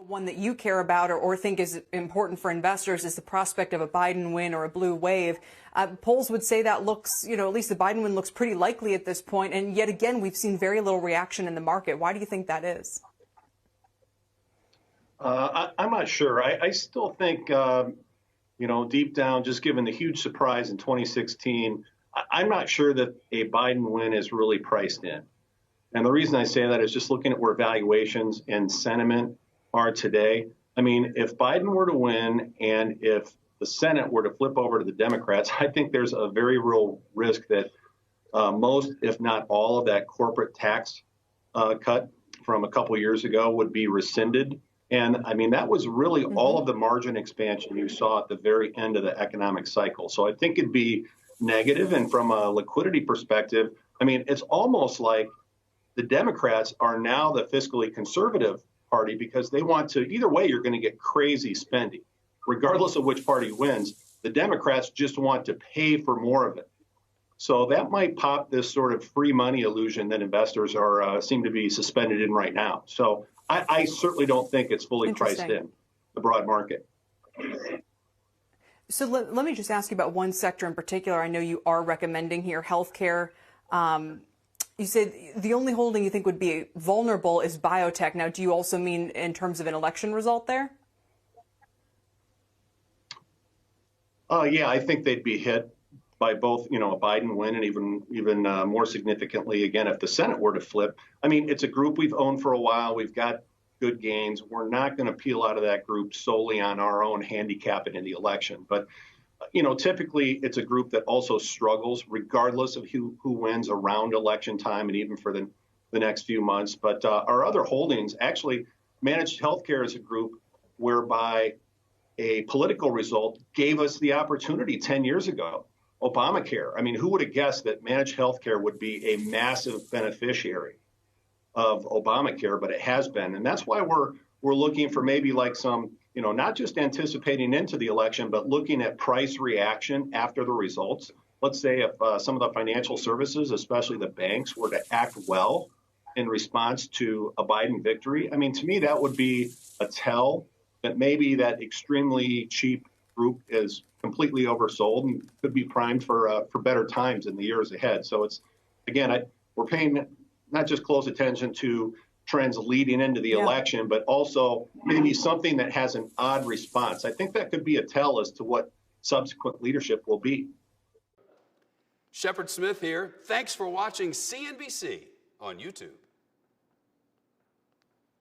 One that you care about or think is important for investors is the prospect of a Biden win or a blue wave. Polls would say that looks, at least the Biden win looks pretty likely at this point. And yet again, we've seen very little reaction in the market. Why do you think that is? I'm not sure. I still think, deep down, just given the huge surprise in 2016, I'm not sure that a Biden win is really priced in. And the reason I say that is just looking at where valuations and sentiment are today. I mean, if Biden were to win and if the Senate were to flip over to the Democrats, I think there's a very real risk that most, if not all, of that corporate tax cut from a couple years ago would be rescinded. And I mean, that was really all of the margin expansion you saw at the very end of the economic cycle. So I think it'd be negative. And from a liquidity perspective, I mean, it's almost like the Democrats are now the fiscally conservative party because they want to, either way, you're going to get crazy spending. Regardless of which party wins, the Democrats just want to pay for more of it. So that might pop this sort of free money illusion that investors are seem to be suspended in right now. So I certainly don't think it's fully priced in the broad market. So let me just ask you about one sector in particular. I know you are recommending here healthcare. You said the only holding you think would be vulnerable is biotech. Now, do you also mean in terms of an election result there? Yeah, I think they'd be hit by both, a Biden win and even more significantly, again, if the Senate were to flip. I mean, it's a group we've owned for a while. We've got good gains. We're not going to peel out of that group solely on our own handicap in the election. But typically it's a group that also struggles regardless of who wins around election time and even for the next few months. But our other holdings, actually, managed healthcare is a group whereby a political result gave us the opportunity 10 years ago. Obamacare. I mean, who would have guessed that managed healthcare would be a massive beneficiary of Obamacare, but it has been. And that's why we're looking for maybe like some, not just anticipating into the election, but looking at price reaction after the results. Let's say if some of the financial services, especially the banks, were to act well in response to a Biden victory. I mean, to me, that would be a tell that maybe that extremely cheap group is completely oversold and could be primed for better times in the years ahead. So it's, again, we're paying not just close attention to trends leading into the election, but also maybe something that has an odd response. I think that could be a tell as to what subsequent leadership will be. Shepard Smith here. Thanks for watching CNBC on YouTube.